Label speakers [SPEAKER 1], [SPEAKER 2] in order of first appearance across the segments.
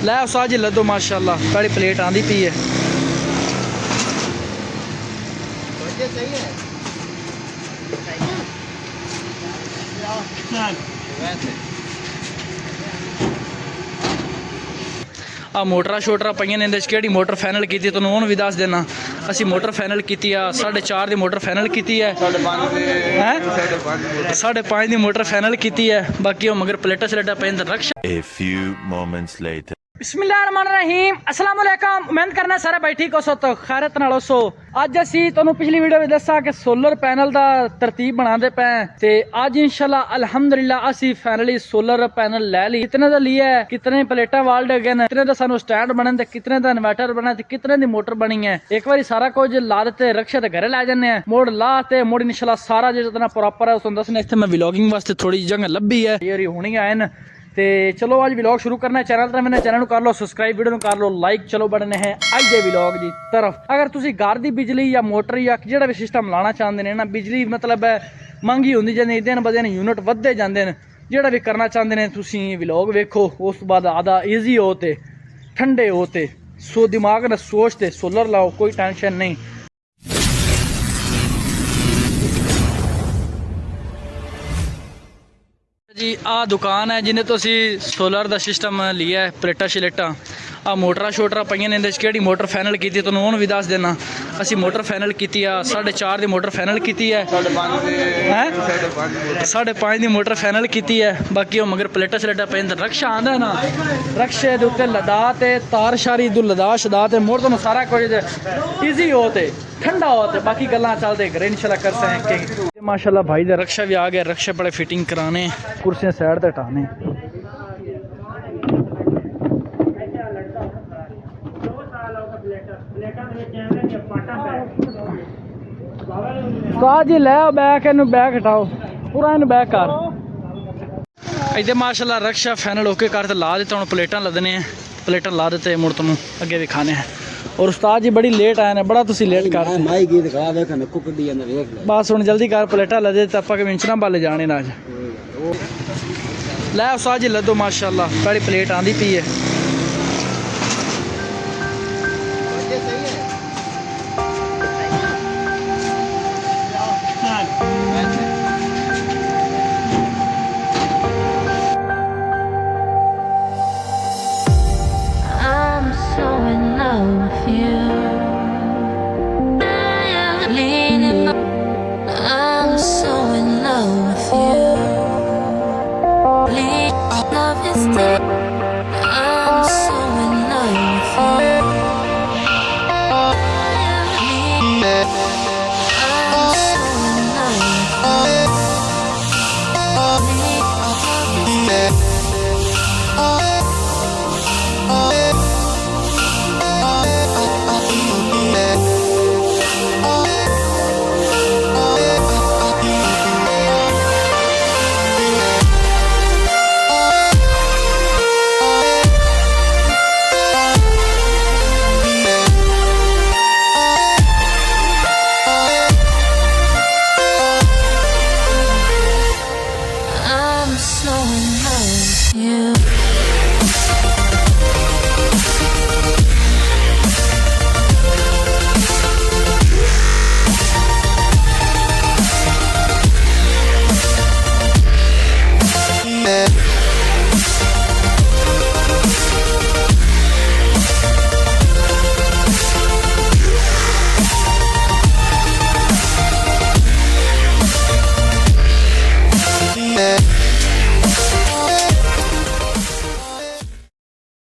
[SPEAKER 1] लै उस्ताद जी लदो माशाल्लाह पहली प्लेट आंदी पई है। आ मोटरा शोटरा पईयां ने इहदे च केहड़ी मोटर फाइनल की तुहानूं ओह भी दस देना। असी मोटर फाइनल की 4.5 की मोटर फाइनल की है, 5.5 की मोटर फाइनल की है। बाकी वो मगर प्लेटा स्लेटा पे रक्षा।
[SPEAKER 2] A few moments later.
[SPEAKER 1] बिस्मिल्लाहिर्रहमानिर्रहीम अस्सलाम वालेकुम। उम्मीद करना सारे भाई ठीक हो सो तो खैरत नाल हो सो। अज असी तुहानूं पिछली वीडियो में दसा कि सोलर पैनल दा तरतीब बनाते पे ते अज इंशाल्लाह अल्हम्दुलिल्लाह असी फाइनली सोलर पैनल लै ली। कितने दा लिया है, कितने प्लेटा वाल्ड गए, कितने दा सानू स्टैंड बने ते कितने दा इन्वर्टर बना ते कितने दी मोटर बनी है। एक बार सारा कुछ ला देते रक्शे ते घरे लै जाने हैं। मोड़ ला ते मोड़ इंशाल्लाह सारा जितना प्रॉपर है उस दसने। इत्थे मैं व्लॉगिंग वास्ते थोड़ी जगह लभी है, ये होनी आए न ते चलो आज व्लॉग शुरू करना है। चैनल तो मैंने चैनल कर लो सब्सक्राइब, वीडियो कर लो लाइक। चलो बढ़ने हैं अज दे व्लॉग की तरफ। अगर तुसी घर की बिजली या मोटर या जिहड़ा भी सिस्टम लाना चाहते हैं ना, बिजली मतलब है महंगी होंदी जांदी, दिन ब दिन यूनिट वधदे जांदे ने। जिहड़ा भी करना चाहते हैं तुसी व्लॉग वेखो, उस बाद आदा ईजी हो ते ठंडे हो ते सो दिमाग न सोचते सोलर लाओ, कोई टेंशन नहीं। जी आ दुकान है जिन्हें तो असी सोलर का सिस्टम लिया है, प्लेटा शलेटा आ मोटरा शोटरा पईयां ने इहदे च केहड़ी मोटर फाइनल की तुहानूं ओह भी दस देना। असी मोटर फाइनल की 4.5 की मोटर फाइनल की है, 5.5 की मोटर फाइनल की है। बाकी वो मगर प्लेटा स्लेटा पे रक्शा आंदा है ना, रक्शे दे उत्ते लदा ते तार शारी दू लदा शदा ते मोड़ तुहानूं सारा कुछ ईजी हो ते ठंडा हो ते बाकी गल्लां चलदे घरे इंशाल्लाह कर सकेंगे। माशाल्लाह भाई दा रक्शा भी आ गया, रक्शे बड़े फिटिंग कराने, कुर्सियां साइड ते हटाने। जी लै बैक इनू बैक हटाओ पूरा, इन बैक कर। इधर माशाल्लाह रक्शा फाइनल होके कर ते ला देते। हुण प्लेटां लदने हैं, प्लेटां ला देते मुड़ तुहानूं अगे दिखाने हैं। और उस्ताद जी बड़ी लेट आए ने, बड़ा तुसी लेट कर बस हुण जल्दी कर प्लेटां लदे ते आपां कमिंचना बाले जाने ना अज। लै उस्ताद जी लदो माशाल्लाह पहली प्लेट आंदी पई है।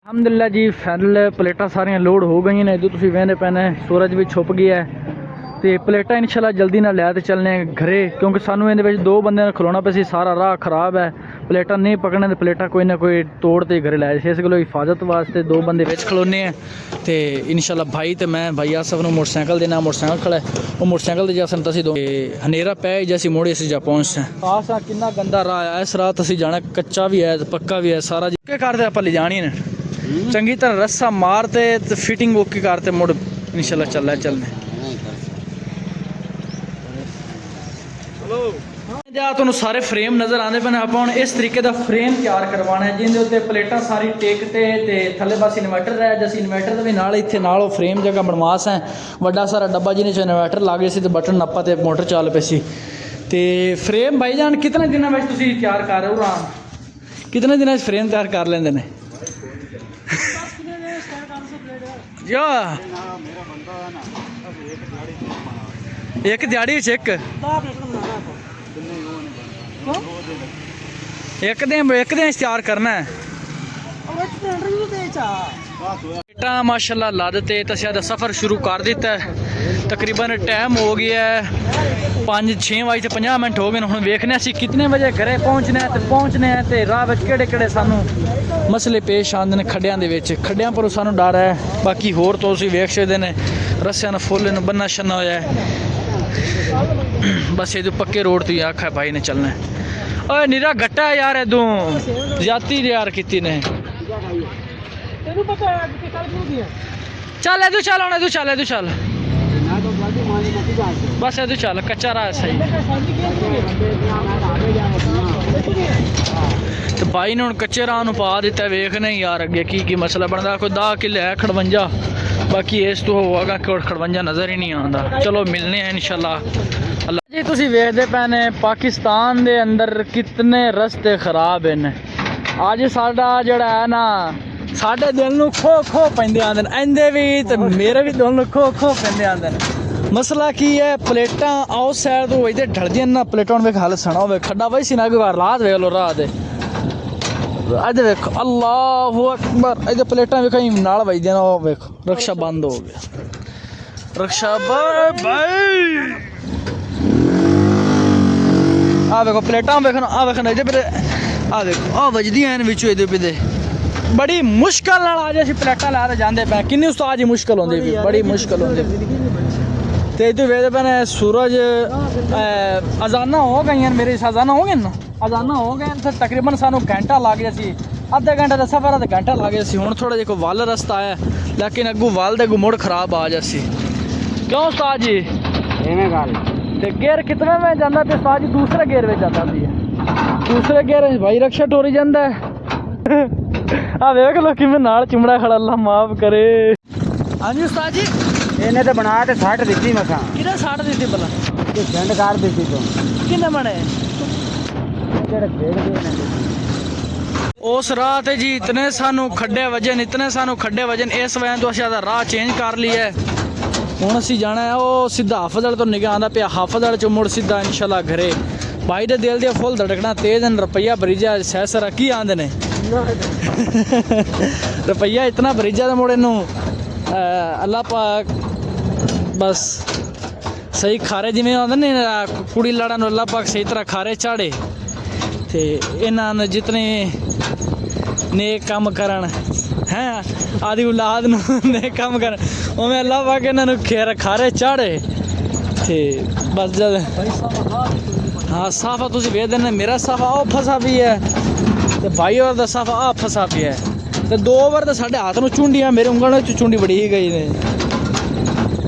[SPEAKER 1] अलहमदुलिल्लाह जी फाइनल प्लेटा सारियां लोड हो गई ने। इधर तुम वेंदे पैने सूरज भी छुप गया है तो प्लेटा इंशाल्लाह जल्दी ना लै चलने घरे, क्योंकि सानू इहदे दो बंदे खलोना पे सी, सारा राह खराब है। प्लेटा नहीं पकड़ने तो प्लेटा कोई ना कोई तोड़ ते घरे लै जाए। इस गलो हिफाजत वास्ते दो बंदे विच खलोने हैं तो इंशाल्लाह भाई तो मैं भाई आसफ नूं मोटरसाइकिल देना, मोटरसाइकिल खड़ा है वो मोटरसाइकिल दे जासन तसी दो हनेरा पै जैसी मोड़े असी जा पहुँचते खास आ। कितना गंदा राह है, इस राह तसी जाना, कच्चा भी है पक्का भी है सारा। क्या करते आप ले जानी ने चंगी तरह रस्सा मारते तो फिटिंग ओके करते मुड़ इंशाल्लाह चलना चलने। ਜਾਂ ਤੁਹਾਨੂੰ ਸਾਰੇ ਫਰੇਮ ਨਜ਼ਰ ਆਉਂਦੇ ਪਏ ਨੇ। ਆਪਾਂ ਹੁਣ ਇਸ ਤਰੀਕੇ ਦਾ ਫਰੇਮ ਤਿਆਰ ਕਰਵਾਉਣਾ ਹੈ ਜਿਹਦੇ ਉੱਤੇ ਪਲੇਟਾਂ ਸਾਰੀ ਟੇਕ ਤੇ ਥੱਲੇ ਪਾਸੇ ਇਨਵਰਟਰ ਹੈ। ਜਿਸ ਇਨਵਰਟਰ ਦੇ ਵੀ ਨਾਲ ਇੱਥੇ ਨਾਲ ਉਹ ਫਰੇਮ ਜਗ੍ਹਾ ਬਣਵਾਸ ਹੈ ਵੱਡਾ ਸਾਰਾ ਡੱਬਾ ਜਿਹਨੇ 'ਚ ਇਨਵਰਟਰ ਲੱਗੇ ਸੀ ਤੇ ਬਟਨ ਨੱਪਾ ਤੇ ਮੋਟਰ ਚੱਲ ਪਈ ਸੀ। ਤੇ ਫਰੇਮ ਭਾਈ ਜਾਨ ਕਿਤਨੇ ਦਿਨਾਂ ਵਿੱਚ ਤੁਸੀਂ ਤਿਆਰ ਕਰ ਰਹੇ ਹੋ? ਰਾਮ ਕਿਤਨੇ ਦਿਨਾਂ 'ਚ ਫਰੇਮ ਤਿਆਰ ਕਰ ਲੈਂਦੇ ਨੇ? ਯਾ ਇੱਕ ਦਿਹਾੜੀ ਵਿੱਚ ਇੱਕ ਦਿਨ ਤਿਆਰ ਕਰਨਾ ਹੈ। ਬੇਟਾ ਮਾਸ਼ਾਅੱਲਾ ਲੱਦ ਤੇ ਤਸਿਆ ਦਾ ਸਫ਼ਰ ਸ਼ੁਰੂ ਕਰ ਦਿੱਤਾ ਹੈ। ਤਕਰੀਬਨ ਟਾਈਮ ਹੋ ਗਿਆ ਹੈ 5-6 ਵਜੇ ਤੇ 50 ਮਿੰਟ ਹੋ ਗਏ ਨੇ। ਹੁਣ ਵੇਖਨੇ ਅਸੀਂ ਕਿਤਨੇ ਵਜੇ ਘਰੇ ਪਹੁੰਚਣਾ ਹੈ ਤੇ ਰਾਹ ਵਿੱਚ ਕਿਹੜੇ ਸਾਨੂੰ ਮਸਲੇ ਪੇਸ਼ ਆਉਂਦੇ ਨੇ ਖੱਡਿਆਂ ਦੇ ਵਿੱਚ। ਖੱਡਿਆਂ ਪਰ ਸਾਨੂੰ ਡਰ ਹੈ, ਬਾਕੀ ਹੋਰ ਤੋਂ ਤੁਸੀਂ ਵੇਖ ਸਕਦੇ ਨੇ ਰੱਸਿਆਂ ਨਾਲ ਫੁੱਲ ਨੂੰ ਬੰਨਾ ਛੰਨਾ ਹੋਇਆ ਹੈ। ਬਸ ਇਹ ਪੱਕੇ रोड तो आखा भाई ने चलना है। ओए नीरा गट्टा है यार, इदू ज्यादा यार की ने चल इदू चल हम इदू चल बस इदू चल कच्चा रहा सही। तो भाई ने हम कच्चे राह पा दिता। वेखने यार अगे की मसला बनता। कोई 10 किले है 58, बाकी इस तो होगा कि 58 नज़र ही नहीं आता। चलो मिलने हैं इंशाल्लाह। जी तुसी वेखदे पे ने पाकिस्तान दे अंदर कितने रस्ते खराब हैं। अज साडा जिहड़ा है ना साडे दिल नूं खो पैंदे आंदे ने, इंदे भी ते मेरे भी दिल नूं खो पैंदे आंदे ने। मसला की है प्लेटां आउट साइड तो इधर ढलदियां ना प्लेटां वेख हाल सना होवे खड्डा वही सी ना कोई रात वेख लो रात दे अज वेखो अल्लाह अकबर इधर प्लेटां वेखो नाल वजदियां ना। वेखो रक्षा बंद हो गया, रक्षा भाई आ देखो प्लेटां वेखो आ वेखो इधर पे आ देखो आ वजदियां हैं विचों इधर पे बड़ी मुश्किल नाल आज असीं प्लेटां ला के जांदे पे। किन्नी उस्ताद जी मुश्किल होंदी बड़ी मुश्किल होंदी। तो इधर वेखदे पे ने सूरज अजाना हो गई मेरे अजाना हो गए ना अजाना हो गए तो तकरीबन सानू घंटा लग गया सी। अद्धे घंटे का सफर है घंटा लग गया सी। हुण थोड़ा जिहा वल रस्ता है लेकिन अगू वल दे मुड़ खराब आ जासी। क्यों उस्ताद जी इवें गल ते गेयर कितने में जांदा ते उस्ताद जी दूसरे गेयर में जांदा सी। दूसरे गेयर में भाई रक्षा टोरी जांदा है। आ वेख लो किवें नाल चिमड़ा खड़ा, अल्लाह माफ करे। हाँ जी उस्ताद जी
[SPEAKER 3] ਇਹਨੇ ਤੇ ਬਣਾ ਕੇ 60 ਦਿੱਤੀ ਮਸਾਂ
[SPEAKER 1] किधर 60 दी थी भला
[SPEAKER 3] ਤੇ ਜੰਡ ਕਰ ਦਿੱਤੀ ਤੋਂ
[SPEAKER 1] किन्ने बने
[SPEAKER 3] ਜਿਹੜੇ ਖੇਡਦੇ ਨੇ
[SPEAKER 1] उस राह ते जी इतने सानू खड्डे वजन इस वजह तो असीं राह चेंज कर लिया है। हुण असीं जाना है वो सीधा हाफज़ तो निगाह आंदा पिया। हाफज़ चो मुड़ सीधा इंशाल्लाह घरे। भाई दे दिल दे फुल धड़कना तेज न। रुपया बरीजा सैसरा की आंदे ने रुपया इतना बरीजा दे मुड़ इनू अल्लाह पाक बस सही खारे जिमें आंदे ने कुड़ी लाड़ा नूं अल्लाह पाक सही तरह खारे चाड़े ते इन्हां ने जितने नेक काम करन हैं आदि औलाद नूं नेक काम करन उवें अल्लाह पाक इन्हां नूं खारे चाड़े ते बस जद हाँ साफा तुसीं वेख देने मेरा साफा ओ फसा भी है ते भाई और दा साफा आ फसा भी है ते 2 बार तो साढ़े हाथ नूं चुंडियां मेरे उंगल च चुंडी बड़ी ही गई ने।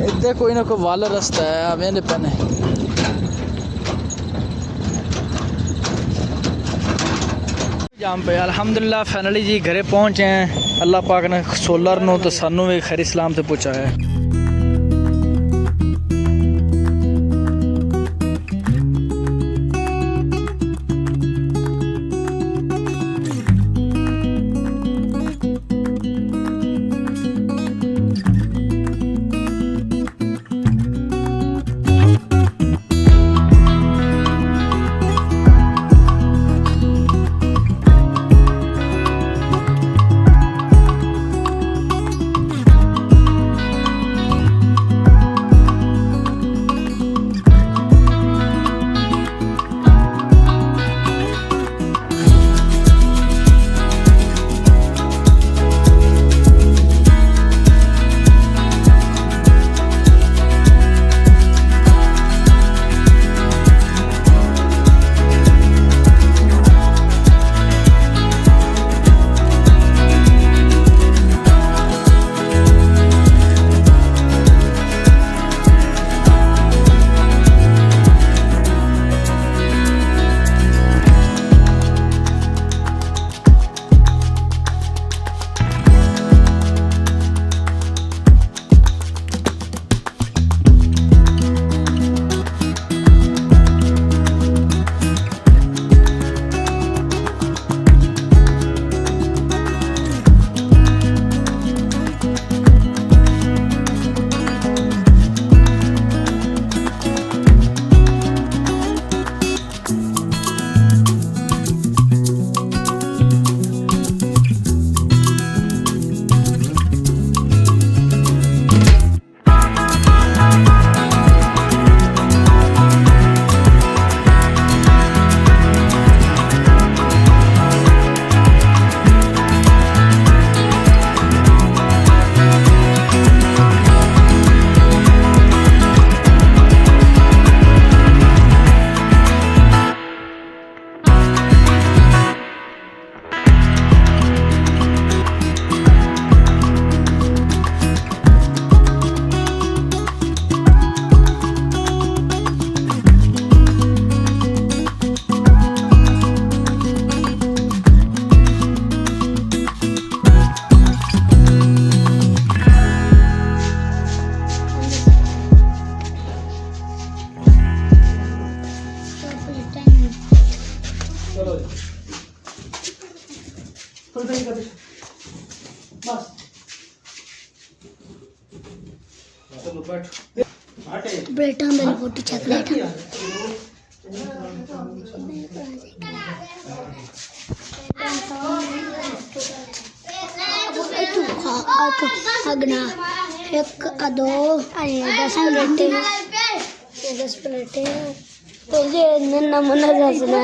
[SPEAKER 1] इधर कोई ना कोई वल रस्ता है आवेंदे पने। जाम पे अल्हम्दुलिल्लाह फाइनली जी घरे पहुंचे हैं। अल्लाह पाक ने सोलर नूं तो सानू भी खैर इस्लाम से पहुंचाया है। बस चलो बैठ
[SPEAKER 4] बेटा मेरी फोटो चॉकलेट अगना एक दो 10 प्लेटें तो ये नमूना दसना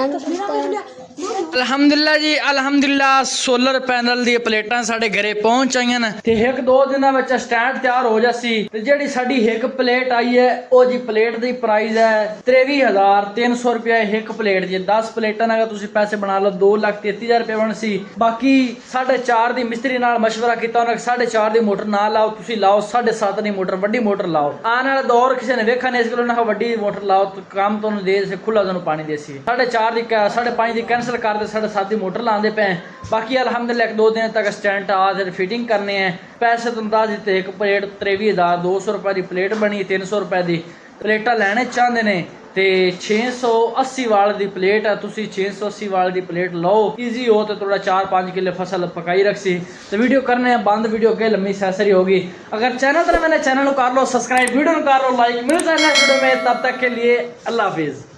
[SPEAKER 1] ਅਲਹਮਦੁਲਿਲਾ ਜੀ ਅਲਹਮਦੁਲਿਲਾ ਸੋਲਰ ਪੈਨਲ ਦੀ ਪਲੇਟਾਂ ਸਾਡੇ ਘਰੇ ਪਹੁੰਚ ਆਈਆਂ ਨੇ ਤੇ ਇੱਕ ਦੋ ਦਿਨਾਂ ਵਿੱਚ ਸਟੈਂਡ ਤਿਆਰ ਹੋ ਜਾਸੀ ਤੇ ਜਿਹੜੀ ਸਾਡੀ ਇੱਕ ਪਲੇਟ ਆਈ ਹੈ ਉਹ ਜੀ ਪਲੇਟ ਦੀ ਪ੍ਰਾਈਸ ਹੈ 23300 ਰੁਪਏ ਇੱਕ ਪਲੇਟ ਦੀ 10 ਪਲੇਟਾਂ ਨਾਲ ਤੁਸੀਂ ਪੈਸੇ ਬਣਾ ਲਓ 2,33,000 ਰੁਪਏ ਬਣ ਸੀ ਬਾਕੀ 4.5 ਦੀ ਮਿਸਤਰੀ ਨਾਲ مشورہ ਕੀਤਾ ਉਹਨਾਂ 4.5 ਦੀ ਮੋਟਰ ਨਾ ਲਾਓ ਤੁਸੀਂ ਲਾਓ 7.5 ਦੀ ਮੋਟਰ ਵੱਡੀ ਮੋਟਰ ਲਾਓ ਆਉਣ ਵਾਲਾ ਦੌਰ ਕਿਸੇ ਨੇ ਵੇਖਿਆ ਨਹੀਂ ਇਸ ਕੋਲ ਨਾ ਵੱਡੀ ਮੋਟਰ ਲਾਓ ਤਾਂ ਕੰਮ ਤੁਹਾਨੂੰ ਦੇ ਸੇ ਖੁੱਲਾ ਤੁਹਾਨੂੰ ਪਾਣੀ ਦੇ ਸੀ 4.5 ਦੀ 5.5 ਦੀ ਕੈਂਸਲ कर दे 7.5 ਦੀ ਮੋਟਰ ਲਾਉਂਦੇ ਪਏ ਬਾਕੀ ਅਲਹਮਦੁਲਿਲਾ ਇੱਕ ਦੋ ਦਿਨ ਤੱਕ ਸਟੈਂਡ ਆ ਤੇ ਫਿਟਿੰਗ ਕਰਨੇ ਆ ਪੈਸੇ ਤੋਂ ਅੰਦਾਜ਼ ਦਿੱਤੇ ਇੱਕ ਪਲੇਟ 23200 ਰੁਪਏ ਦੀ ਪਲੇਟ ਬਣੀ 300 ਰੁਪਏ ਦੀ ਪਲੇਟਾਂ ਲੈਣੇ ਚਾਹੁੰਦੇ ਨੇ ਤੇ 680 ਵਾਲ ਦੀ ਪਲੇਟ ਆ ਤੁਸੀਂ 680 ਵਾਲ ਦੀ ਪਲੇਟ ਲਓ ਈਜ਼ੀ ਹੋ ਤੇ ਥੋੜਾ 4-5 ਕਿਲੋ ਫਸਲ ਪਕਾਈ ਰੱਖੀ ਤੇ ਵੀਡੀਓ ਕਰਨੇ ਆ ਬੰਦ ਵੀਡੀਓ ਅੱਗੇ ਲੰਮੀ ਸੈਸਰੀ ਹੋगी अगर चैनल तो मैंने चैनल को कर लो सब्सक्राइब वीडियो को कर लो लाइक मिलता है नेक्स्ट वीडियो में तब तक के लिए अल्लाह हाफिज।